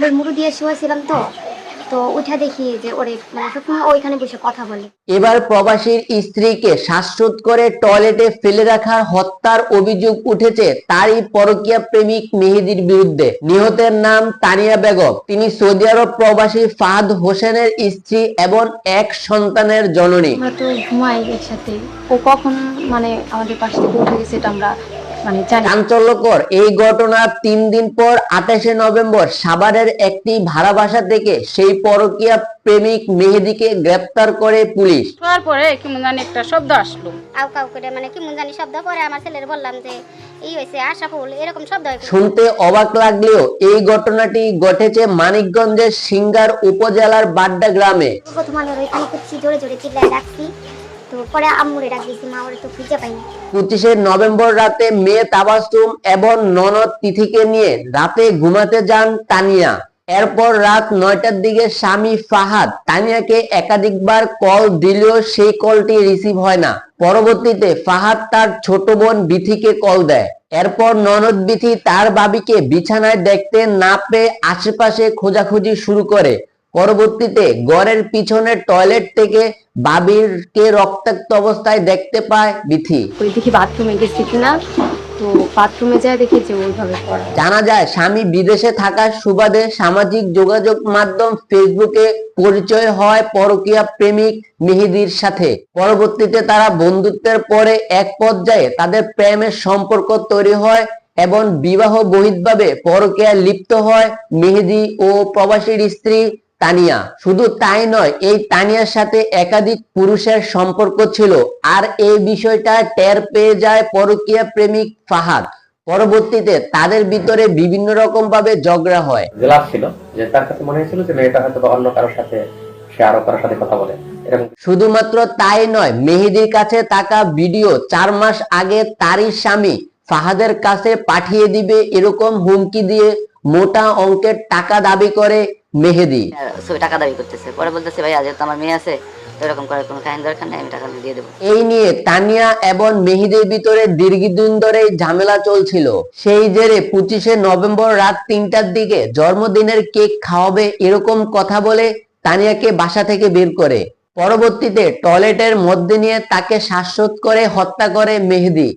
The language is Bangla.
একবার মুড়ি দিয়ে শুয়েছিলাম, তো তো উঠে দেখি যে ওরে মানে সবসময় ওইখানে বসে কথা বলে। এবার প্রবাসীর স্ত্রীকে শ্বাসরোধ করে টয়লেটে ফেলে রাখার হত্যার অভিযোগ উঠেছে তারই পরকীয়া প্রেমিক মেহেদীর বিরুদ্ধে। নিহতের নাম তানিয়া বেগম। তিনি সৌদি আরব প্রবাসী ফাহাদ হোসেনের স্ত্রী এবং এক সন্তানের জননী। আমরা তো ঘুমাই একসাথে, ও কখন মানে আমাদের পাশ থেকে উঠে গেছে এটা আমরা মানে জানি। চাঞ্চল্যকর এই ঘটনার 3 দিন পর 28শে নভেম্বর সাভারের একটি ভাড়া বাসা থেকে সেই পরকীয়া প্রেমিক মেহেদীকে গ্রেপ্তার করে পুলিশ। তারপরে কেমন জানি একটা শব্দ আসলো, আউ কাউ করে মানে কেমন জানি শব্দ করে। আমার ছেলের বললাম যে এই হয়েছে আশাফুল, এরকম শব্দ হয়। শুনতে অবাক লাগলেও এই ঘটনাটি ঘটেছে মানিকগঞ্জের সিঙ্গার উপজেলার বাড্ডা গ্রামে। প্রথম আমি ওইখানে খুঁজছি, জোরে জোরে চিল্লায় ডাকছি, তো পরে আম্মুরে ডাক দিয়েছি, মা ওরে তো খুঁজে পাইনি। 25শে নভেম্বর রাতে মেয়ে তাবাসসুম এবং ননদ তিথিকে নিয়ে রাতে ঘুমাতে যান তানিয়া। এরপর রাত 9টার দিকে স্বামী ফাহাদ তানিয়াকে একাধিকবার কল দিলেও সেই কলটি রিসিভ হয় না। পরবর্তীতে ফাহাদ তার ছোট বোন বিথিকে কল দেয়। এরপর ননদ বিথি তার ভাবিকে বিছানায় দেখতে না পেয়ে আশেপাশে খোঁজাখুঁজি শুরু করে। পরবর্তীতে ঘরের পিছনের টয়লেট থেকে বাবিরকে রক্তাক্ত অবস্থায় দেখতে পায় বিথি। ওই দেখি বাথরুমে গেছি কিনা, তো বাথরুমে যায় দেখি যে ওইভাবে পড়া। জানা যায় স্বামী বিদেশে থাকার সুবাদে সামাজিক যোগাযোগ মাধ্যম ফেসবুকে পরিচয় হয় পরকীয়া প্রেমিক মেহেদীর সাথে। পরবর্তীতে তারা বন্ধুত্বের পরে এক পর্যায়ে তাদের প্রেমের সম্পর্ক তৈরি হয় এবং বিবাহ বহির্ভাবে পরকীয়ায় লিপ্ত হয় মেহেদী ও প্রবাসীর স্ত্রী তানিয়া। শুধু তাই নয়, এই তানিয়ার সাথে একাধিক পুরুষের সম্পর্ক ছিল। আর এই বিষয়টা টের পেয়ে যায় পরকীয়া প্রেমিক ফাহাদ। পরবর্তীতে তাদের ভিতরে বিভিন্ন রকম ভাবে ঝগড়া হয়। জেলাস ছিল যে তার কাছে মনে হয়েছিল যে মেয়েটা হয়তো বা অন্য কারোর সাথে, সে আরো কারোর সাথে কথা বলে এরকম। শুধুমাত্র তাই নয়, মেহেদীর কাছে থাকা ভিডিও 4 মাস আগে তারই স্বামী ফাহাদের কাছে পাঠিয়ে দিবে এরকম হুমকি দিয়ে মোটা অঙ্কের টাকা দাবি করে মেহেদী। টাকা দাবি করতেছে, পরে বলতেছে ভাই যেহেতু আমার মেয়ে আছে তো এরকম করে কোনো কাহিনী দরকার নেই, আমি টাকা দিয়ে দেবো। এই নিয়ে তানিয়া এবং মেহেদীর ভিতরে দীর্ঘদিন ধরে ঝামেলা চলছিল। সেই জেরে 25শে নভেম্বর রাত 3টার দিকে জন্মদিনের কেক খাওয়াবে এরকম কথা বলে তানিয়াকে বাসা থেকে বের করে। পরবর্তীতে টয়লেটের মধ্যে নিয়ে তাকে শ্বাসরোধ করে হত্যা করে মেহেদী।